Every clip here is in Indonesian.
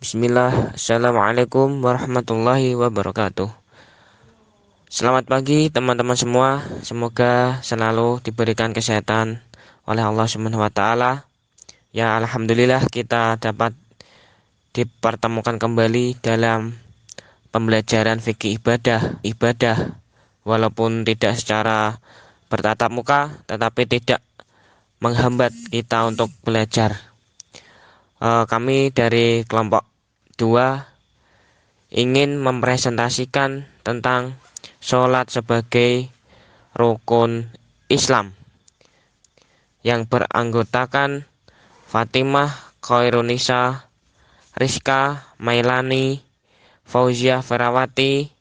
Bismillah, Assalamualaikum warahmatullahi wabarakatuh. Selamat pagi teman-teman semua. Semoga selalu diberikan kesehatan oleh Allah Subhanahu wa taala. Ya, alhamdulillah kita dapat dipertemukan kembali dalam pembelajaran fikih ibadah walaupun tidak secara bertatap muka tetapi tidak menghambat kita untuk belajar. Kami dari kelompok 2 ingin mempresentasikan tentang sholat sebagai rukun Islam yang beranggotakan Fatimah, Khairunisa, Rizka, Mailani, Fauzia Ferawati,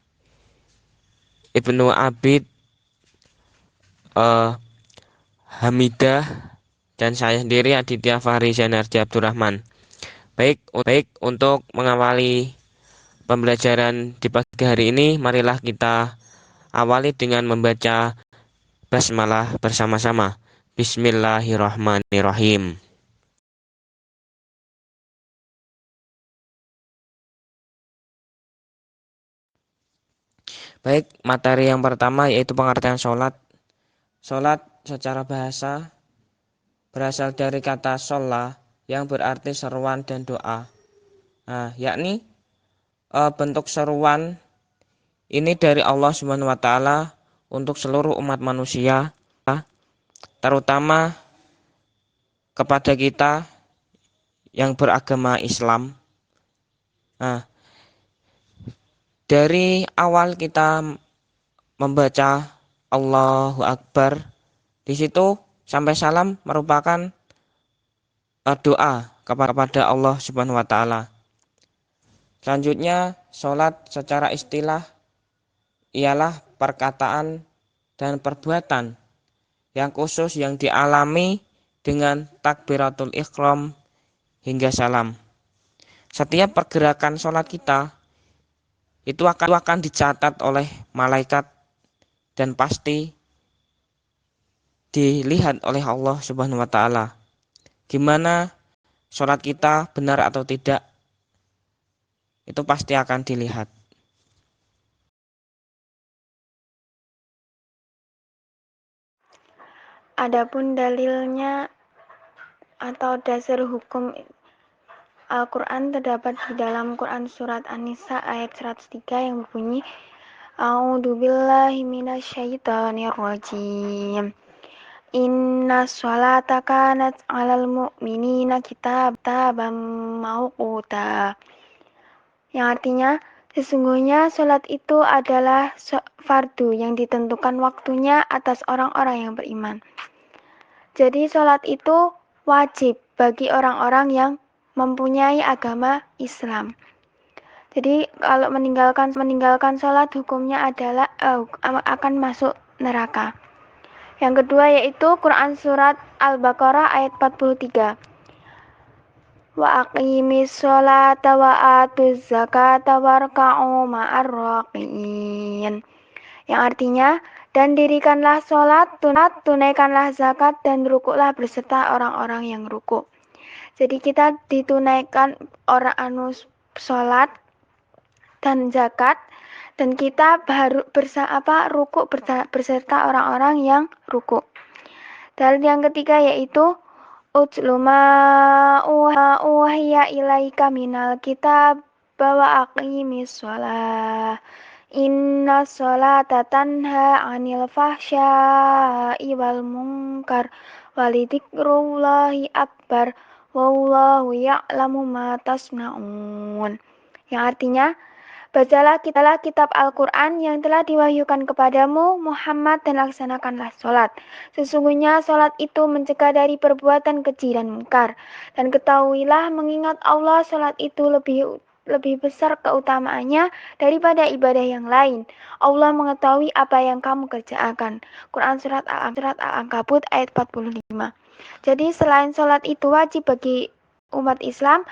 Ibnu Abid, Hamidah, dan saya sendiri Aditya Fahri Zainardi Abdurrahman. Baik, untuk mengawali pembelajaran di pagi hari ini, marilah kita awali dengan membaca basmalah bersama-sama. Bismillahirrahmanirrahim. Baik, materi yang pertama yaitu pengertian sholat. Sholat secara bahasa berasal dari kata sholla yang berarti seruan dan doa. Yakni bentuk seruan ini dari Allah Subhanahu wa taala untuk seluruh umat manusia, terutama kepada kita yang beragama Islam. Dari awal kita membaca Allahu Akbar, di situ sampai salam merupakan doa kepada Allah Subhanahu wa taala. Selanjutnya, sholat secara istilah ialah perkataan dan perbuatan yang khusus yang dialami dengan takbiratul ihram hingga salam. Setiap pergerakan sholat kita itu akan dicatat oleh malaikat dan pasti dilihat oleh Allah Subhanahu wa taala. Gimana sholat kita benar atau tidak, itu pasti akan dilihat. Adapun dalilnya atau dasar hukum Al-Quran terdapat di dalam Quran Surat An-Nisa ayat 103 yang berbunyi A'udzubillahi minasyaitonirrajim. Inna sholata kanat 'alal mu'minina kitaban mauquta. Yang artinya, sesungguhnya sholat itu adalah fardu yang ditentukan waktunya atas orang-orang yang beriman. Jadi sholat itu wajib bagi orang-orang yang mempunyai agama Islam. Jadi kalau meninggalkan sholat hukumnya adalah akan masuk neraka. Yang kedua yaitu Quran Surat Al-Baqarah ayat 43. Wa aqimis sholata wa atuz zakata warka'u ma'ar raqiin. Yang artinya, dan dirikanlah sholat, tunaikanlah zakat, dan rukuklah berserta orang-orang yang rukuk. Jadi kita ditunaikan sholat dan zakat, dan kita baru rukuk berserta orang-orang yang rukuk. Dan yang ketiga yaitu Utlu ma uhiya ilaika minal kitab wa aqimis sholah. Inna sholata tanha 'anil fahsya'i wal munkar walidzikrullahi akbar wallahu ya'lamu ma tasna'un. Yang artinya, bacalah kitab Al-Quran yang telah diwahyukan kepadamu Muhammad dan laksanakanlah sholat. Sesungguhnya sholat itu mencegah dari perbuatan keji dan mungkar. Dan ketahuilah mengingat Allah sholat itu lebih besar keutamaannya daripada ibadah yang lain. Allah mengetahui apa yang kamu kerjakan. Quran Surat Al-Ankabut ayat 45. Jadi selain sholat itu wajib bagi umat Islam,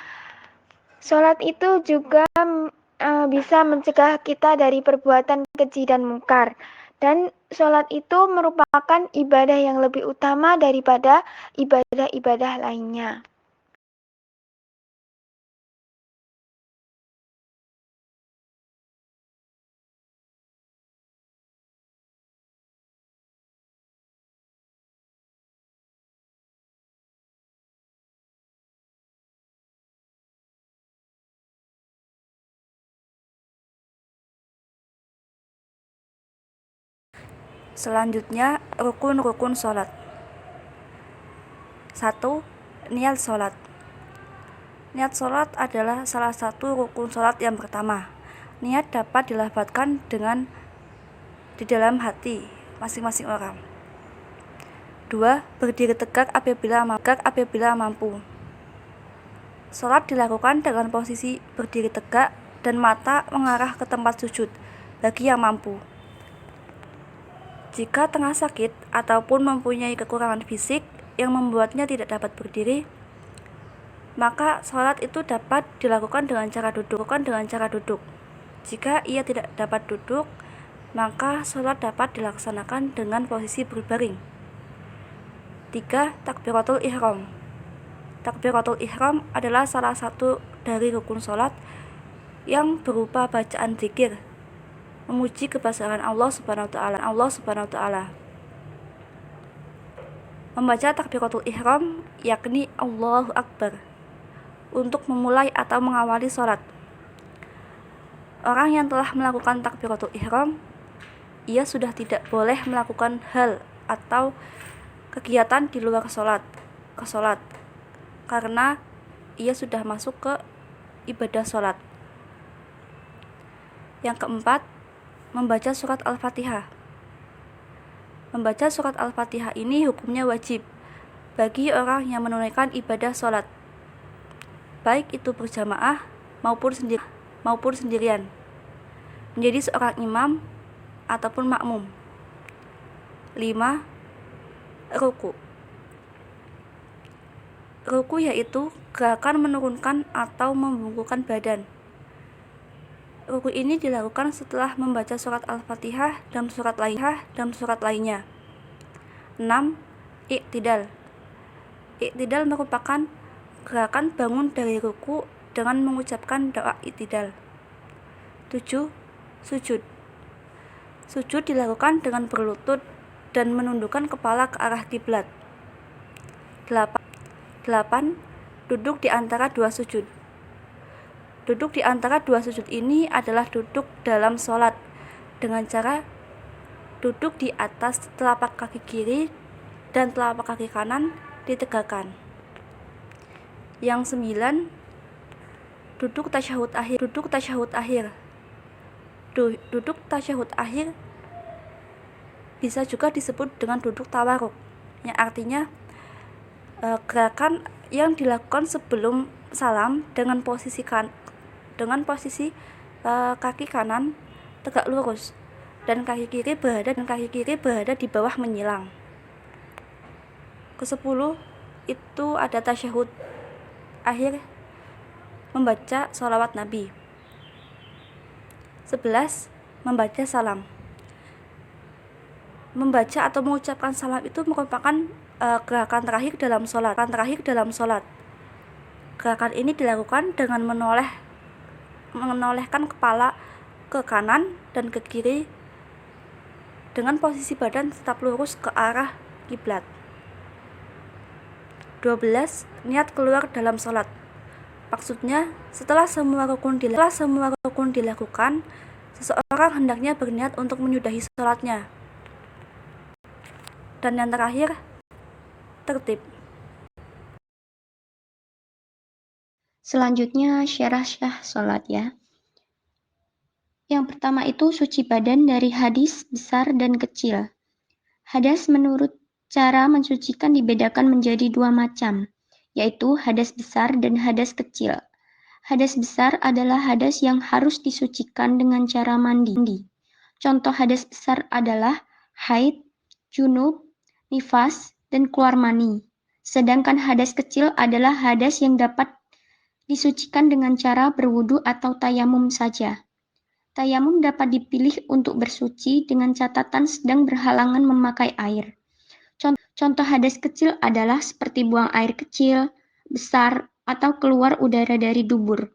sholat itu juga bisa mencegah kita dari perbuatan keji dan mungkar. Dan sholat itu merupakan ibadah yang lebih utama daripada ibadah-ibadah lainnya. Selanjutnya, rukun-rukun sholat. 1. Niat sholat. Niat sholat adalah salah satu rukun sholat yang pertama. Niat dapat dilafadzkan di dalam hati masing-masing orang. 2. Berdiri tegak apabila mampu. Sholat dilakukan dengan posisi berdiri tegak dan mata mengarah ke tempat sujud bagi yang mampu. Jika tengah sakit ataupun mempunyai kekurangan fisik yang membuatnya tidak dapat berdiri, maka sholat itu dapat dilakukan dengan cara duduk. Jika ia tidak dapat duduk, maka sholat dapat dilaksanakan dengan posisi berbaring. 3. Takbiratul ihram. Takbiratul ihram adalah salah satu dari rukun sholat yang berupa bacaan zikir, memuji kebesaran Allah Subhanahu wa Ta'ala. Membaca takbiratul ihram yakni Allahu Akbar untuk memulai atau mengawali sholat. Orang yang telah melakukan takbiratul ihram, ia sudah tidak boleh melakukan hal atau kegiatan di luar sholat karena ia sudah masuk ke ibadah sholat. Yang keempat, membaca surat Al-Fatihah. Membaca surat Al-Fatihah ini hukumnya wajib bagi orang yang menunaikan ibadah sholat, baik itu berjamaah maupun sendirian, menjadi seorang imam ataupun makmum. 5. Ruku. Ruku yaitu gerakan menurunkan atau membungkukkan badan. Ruku ini dilakukan setelah membaca surat Al-Fatihah dan surat lainnya. 6. Iktidal. Iktidal merupakan gerakan bangun dari ruku dengan mengucapkan doa iktidal. 7. Sujud. Sujud dilakukan dengan berlutut dan menundukkan kepala ke arah kiblat. 8. Duduk di antara dua sujud. Duduk di antara dua sujud ini adalah duduk dalam sholat dengan cara duduk di atas telapak kaki kiri dan telapak kaki kanan ditegakkan. Yang 9. Duduk tasyahud akhir. Duduk tasyahud akhir bisa juga disebut dengan duduk tawaruk, yang artinya gerakan yang dilakukan sebelum salam dengan posisi kaki kanan tegak lurus dan kaki kiri berada di bawah menyilang. Ke-10 itu ada tasyahud akhir, membaca sholawat Nabi. 11. Membaca salam. Membaca atau mengucapkan salam itu merupakan gerakan terakhir dalam sholat. Gerakan ini dilakukan dengan menolehkan kepala ke kanan dan ke kiri dengan posisi badan tetap lurus ke arah kiblat. 12. Niat keluar dalam sholat. Maksudnya, setelah semua rukun dilakukan, seseorang hendaknya berniat untuk menyudahi sholatnya. Dan yang terakhir, tertib. Selanjutnya syarah sholat ya. Yang pertama itu suci badan dari hadas besar dan kecil. Hadas menurut cara mensucikan dibedakan menjadi dua macam, yaitu hadas besar dan hadas kecil. Hadas besar adalah hadas yang harus disucikan dengan cara mandi. Contoh hadas besar adalah haid, junub, nifas, dan keluar mani. Sedangkan hadas kecil adalah hadas yang dapat disucikan dengan cara berwudu atau tayamum saja. Tayamum dapat dipilih untuk bersuci dengan catatan sedang berhalangan memakai air. Contoh hadas kecil adalah seperti buang air kecil, besar, atau keluar udara dari dubur.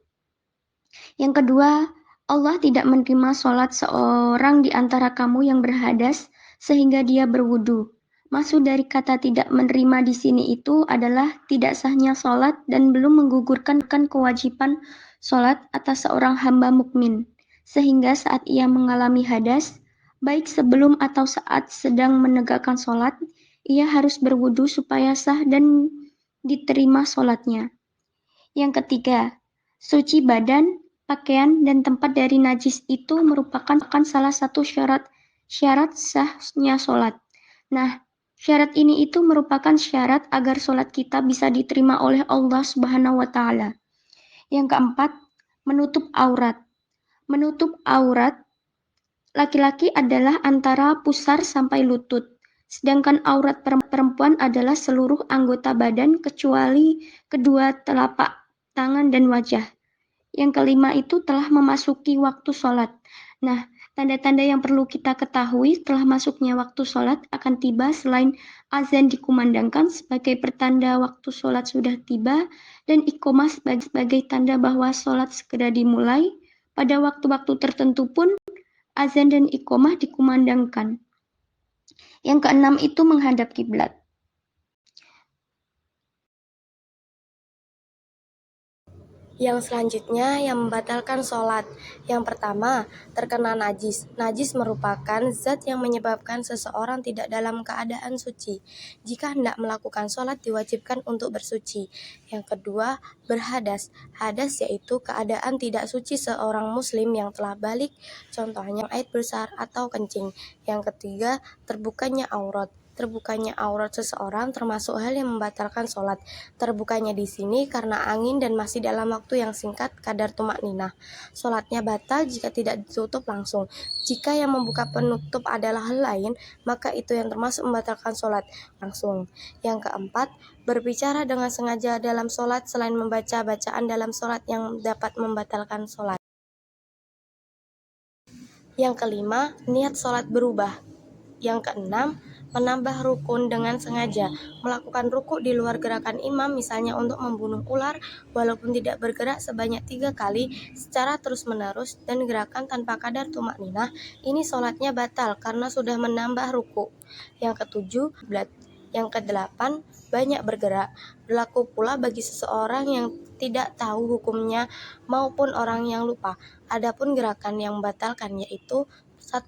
Yang kedua, Allah tidak menerima sholat seorang di antara kamu yang berhadas sehingga dia berwudu. Maksud dari kata tidak menerima di sini itu adalah tidak sahnya sholat dan belum menggugurkan kewajiban sholat atas seorang hamba mukmin. Sehingga saat ia mengalami hadas, baik sebelum atau saat sedang menegakkan sholat, ia harus berwudu supaya sah dan diterima sholatnya. Yang ketiga, suci badan, pakaian, dan tempat dari najis itu merupakan salah satu syarat sahnya sholat. Nah, syarat ini itu merupakan syarat agar sholat kita bisa diterima oleh Allah Subhanahu wa Ta'ala. Yang keempat, menutup aurat. Menutup aurat laki-laki adalah antara pusar sampai lutut, sedangkan aurat perempuan adalah seluruh anggota badan kecuali kedua telapak tangan dan wajah. Yang kelima itu telah memasuki waktu sholat. Nah, tanda-tanda yang perlu kita ketahui setelah masuknya waktu sholat akan tiba selain azan dikumandangkan sebagai pertanda waktu sholat sudah tiba dan iqomah sebagai tanda bahwa sholat segera dimulai. Pada waktu-waktu tertentu pun azan dan iqomah dikumandangkan. Yang keenam itu menghadap kiblat. Yang selanjutnya yang membatalkan sholat. Yang pertama, terkena najis. Najis merupakan zat yang menyebabkan seseorang tidak dalam keadaan suci. Jika hendak melakukan sholat diwajibkan untuk bersuci. Yang kedua, berhadas. Hadas yaitu keadaan tidak suci seorang muslim yang telah balik, contohnya haid besar atau kencing. Yang ketiga, terbukanya aurat. Terbukanya aurat seseorang termasuk hal yang membatalkan sholat. Terbukanya di sini karena angin dan masih dalam waktu yang singkat kadar tumak ninah. Sholatnya batal jika tidak ditutup langsung. Jika yang membuka penutup adalah hal lain, maka itu yang termasuk membatalkan sholat langsung. Yang keempat, berbicara dengan sengaja dalam sholat selain membaca bacaan dalam sholat yang dapat membatalkan sholat. Yang kelima, niat sholat berubah. Yang keenam, menambah rukun dengan sengaja. Melakukan rukuk di luar gerakan imam, misalnya untuk membunuh ular, walaupun tidak bergerak sebanyak 3 kali secara terus-menerus dan gerakan tanpa kadar tumak ninah, ini sholatnya batal karena sudah menambah rukuk. Yang ketujuh, yang kedelapan, banyak bergerak. Berlaku pula bagi seseorang yang tidak tahu hukumnya maupun orang yang lupa. Adapun gerakan yang membatalkan yaitu 1.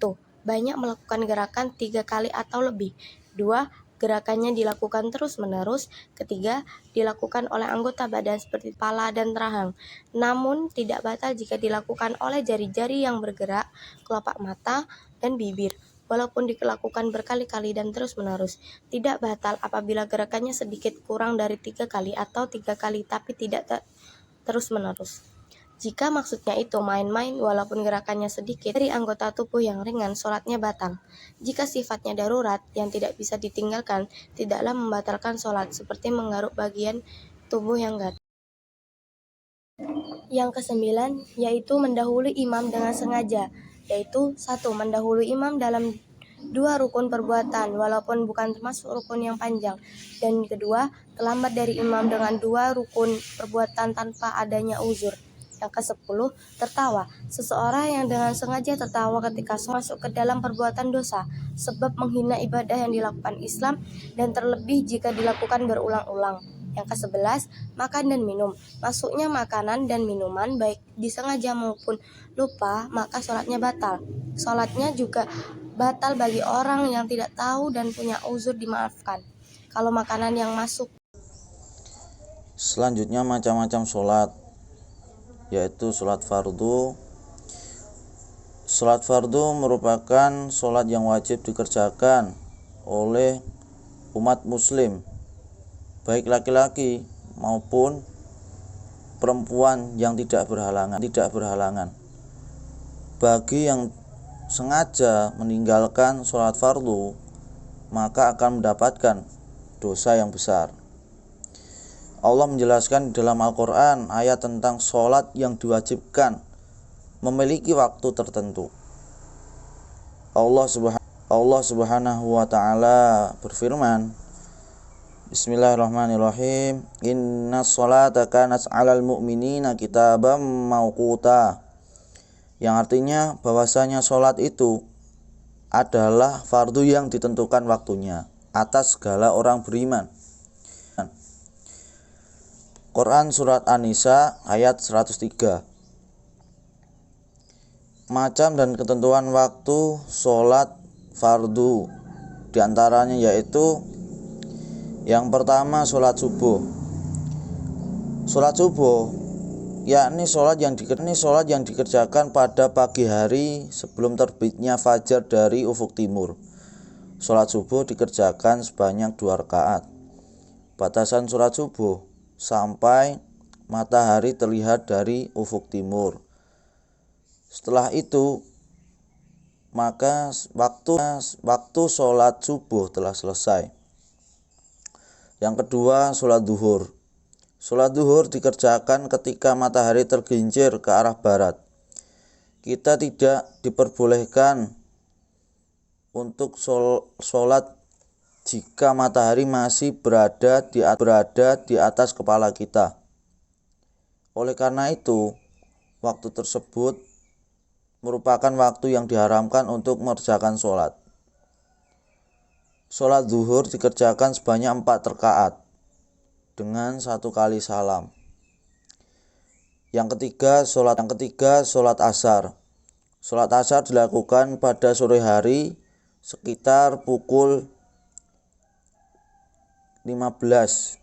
Banyak melakukan gerakan 3 kali atau lebih. 2. Gerakannya dilakukan terus-menerus. 3. Dilakukan oleh anggota badan seperti kepala dan rahang. Namun tidak batal jika dilakukan oleh jari-jari yang bergerak, kelopak mata, dan bibir. Walaupun dilakukan berkali-kali dan terus-menerus. Tidak batal apabila gerakannya sedikit kurang dari 3 kali atau 3 kali tapi tidak terus-menerus. Jika maksudnya itu main-main walaupun gerakannya sedikit dari anggota tubuh yang ringan, sholatnya batal. Jika sifatnya darurat yang tidak bisa ditinggalkan, tidaklah membatalkan sholat seperti menggaruk bagian tubuh yang gatal. Yang kesembilan yaitu mendahului imam dengan sengaja, yaitu 1. Mendahului imam dalam 2 rukun perbuatan walaupun bukan termasuk rukun yang panjang, dan kedua, terlambat dari imam dengan 2 rukun perbuatan tanpa adanya uzur. Yang ke-10, tertawa. Seseorang yang dengan sengaja tertawa ketika masuk ke dalam perbuatan dosa, sebab menghina ibadah yang dilakukan Islam dan terlebih jika dilakukan berulang-ulang. Yang ke-11, makan dan minum. Masuknya makanan dan minuman baik disengaja maupun lupa, maka sholatnya batal. Sholatnya juga batal bagi orang yang tidak tahu dan punya uzur dimaafkan. Kalau makanan yang masuk. Selanjutnya macam-macam sholat, yaitu sholat fardu. Sholat fardu merupakan sholat yang wajib dikerjakan oleh umat muslim, baik laki-laki maupun perempuan yang tidak berhalangan. Bagi yang sengaja meninggalkan sholat fardu, maka akan mendapatkan dosa yang besar. Allah menjelaskan di dalam Al-Quran ayat tentang sholat yang diwajibkan memiliki waktu tertentu. Allah subhanahu wa ta'ala berfirman, Bismillahirrahmanirrahim, Inna sholata kanat 'alal mu'minina kitaban mauquta, yang artinya bahwasanya sholat itu adalah fardu yang ditentukan waktunya atas segala orang beriman. Quran Surat An-Nisa ayat 103. macam dan ketentuan waktu sholat fardu. Di antaranya yaitu yang pertama sholat subuh. Sholat subuh yakni sholat yang dikerjakan pada pagi hari sebelum terbitnya fajar dari ufuk timur. Sholat subuh dikerjakan sebanyak 2 rakaat. Batasan sholat subuh sampai matahari terlihat dari ufuk timur. Setelah itu maka waktu sholat subuh telah selesai. Yang kedua, sholat duhur. Sholat duhur dikerjakan ketika matahari tergelincir ke arah barat. Kita tidak diperbolehkan untuk sholat jika matahari masih berada di atas kepala kita. Oleh karena itu, waktu tersebut merupakan waktu yang diharamkan untuk mengerjakan sholat. Sholat zuhur dikerjakan sebanyak 4 rakaat dengan 1 kali salam. Yang ketiga, sholat asar. Sholat asar dilakukan pada sore hari sekitar pukul 15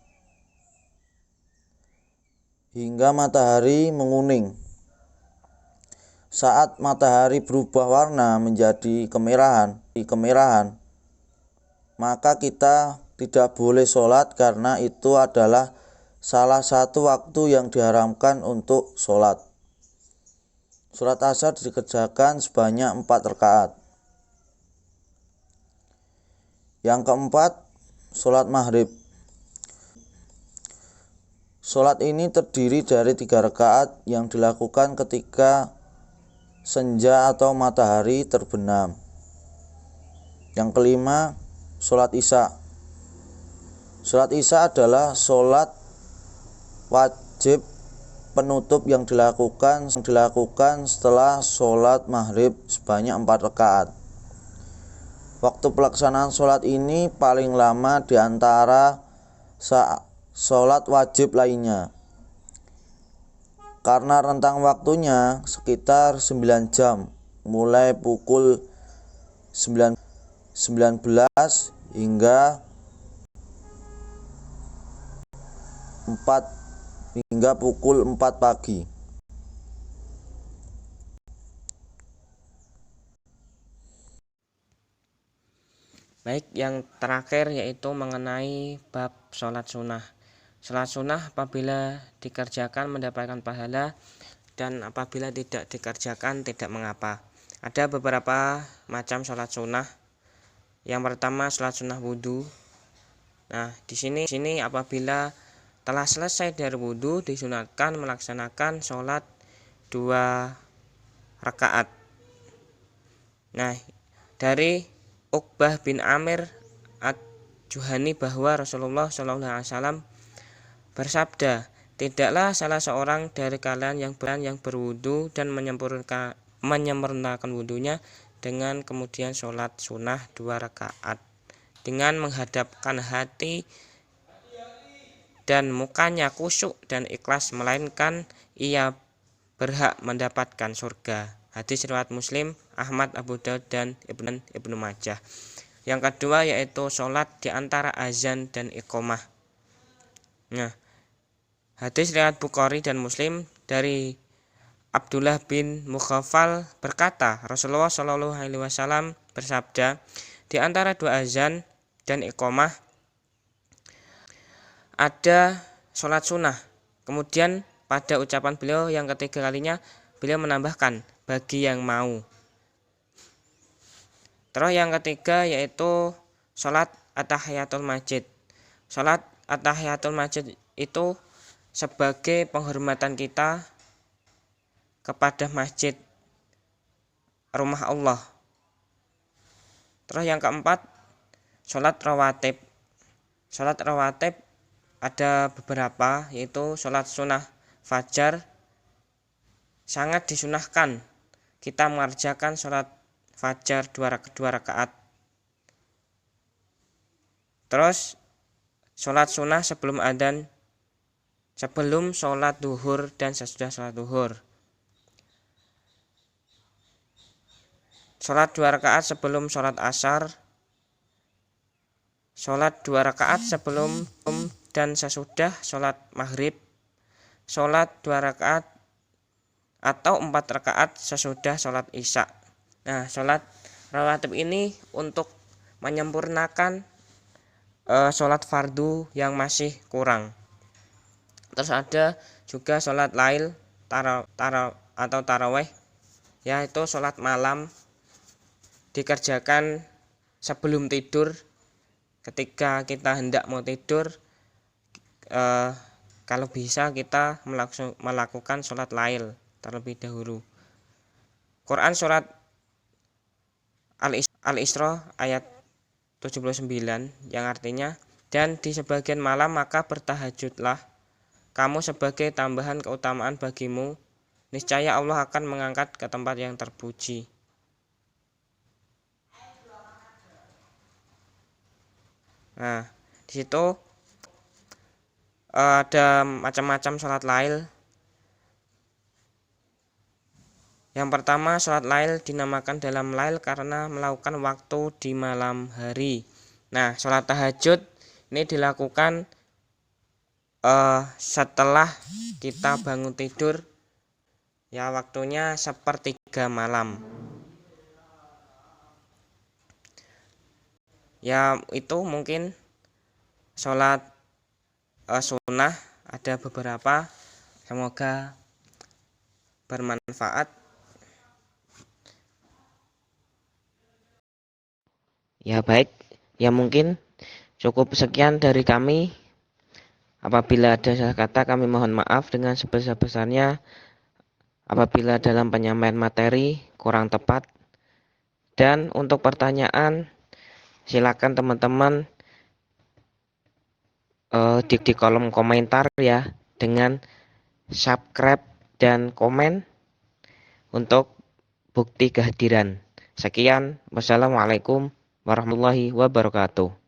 hingga matahari menguning. Saat matahari berubah warna menjadi kemerahan, maka kita tidak boleh sholat karena itu adalah salah satu waktu yang diharamkan untuk sholat. Sholat asar dikerjakan sebanyak 4 rakaat. Yang keempat, sholat maghrib. Sholat ini terdiri dari 3 rakaat yang dilakukan ketika senja atau matahari terbenam. Yang kelima, sholat isya. Sholat isya adalah sholat wajib penutup yang dilakukan setelah sholat maghrib sebanyak 4 rakaat. Waktu pelaksanaan sholat ini paling lama di antara sholat wajib lainnya, karena rentang waktunya sekitar 9 jam, mulai pukul 19 hingga pukul 4 pagi. Baik, yang terakhir yaitu mengenai bab sholat sunnah. Sholat sunnah apabila dikerjakan mendapatkan pahala, dan apabila tidak dikerjakan tidak mengapa. Ada beberapa macam sholat sunnah. Yang pertama, sholat sunnah wudhu. Nah, di sini apabila telah selesai dari wudhu disunatkan melaksanakan sholat 2 rakaat. Nah, dari Uqbah bin Amir Ad-Juhani bahwa Rasulullah SAW bersabda, tidaklah salah seorang dari kalian yang berwudu dan menyempurnakan wudunya dengan kemudian sholat sunnah 2 rakaat dengan menghadapkan hati dan mukanya khusyuk dan ikhlas, melainkan ia berhak mendapatkan surga. Hadis riwayat Muslim, Ahmad, Abu Daud, dan Ibnu Majah. Yang kedua yaitu sholat di antara azan dan iqomah. Nah, hadis riwayat Bukhari dan Muslim dari Abdullah bin Mughaffal berkata, Rasulullah SAW bersabda, di antara 2 azan dan iqomah ada sholat sunnah. Kemudian pada ucapan beliau yang ketiga kalinya, beliau menambahkan, bagi yang mau. Terus yang ketiga yaitu sholat at-tahiyatul masjid. Sholat at-tahiyatul masjid itu sebagai penghormatan kita kepada masjid, rumah Allah. Terus yang keempat, sholat rawatib. Sholat rawatib ada beberapa, yaitu sholat sunnah fajar. Sangat disunahkan kita mengerjakan sholat fajar 2 rakaat. Terus sholat sunnah sebelum adzan, sebelum sholat duhur dan sesudah sholat duhur. sholat 2 rakaat sebelum sholat asar, sholat 2 rakaat sebelum dan sesudah sholat maghrib, sholat 2 rakaat atau 4 rakaat sesudah sholat isya. Nah, sholat rawatib ini untuk menyempurnakan sholat fardu yang masih kurang. Terus ada juga sholat lail atau taraweh, yaitu sholat malam dikerjakan sebelum tidur. Ketika kita hendak mau tidur, kalau bisa kita melakukan sholat lail terlebih dahulu. Quran surat Al-Isra ayat 79 yang artinya, dan di sebagian malam maka bertahajudlah kamu sebagai tambahan keutamaan bagimu, niscaya Allah akan mengangkat ke tempat yang terpuji. Nah, di situ ada macam-macam sholat lail. Yang pertama, sholat lail dinamakan dalam lail karena melakukan waktu di malam hari. Nah, sholat tahajud ini dilakukan setelah kita bangun tidur, ya waktunya 1/3 malam. Ya itu mungkin sholat sunnah ada beberapa, semoga bermanfaat. Ya baik, ya mungkin cukup sekian dari kami. Apabila ada salah kata kami mohon maaf dengan sebesar-besarnya. Apabila dalam penyampaian materi kurang tepat. Dan untuk pertanyaan silakan teman-teman di kolom komentar ya, dengan subscribe dan komen untuk bukti kehadiran. Sekian, wassalamualaikum warahmatullahi wabarakatuh.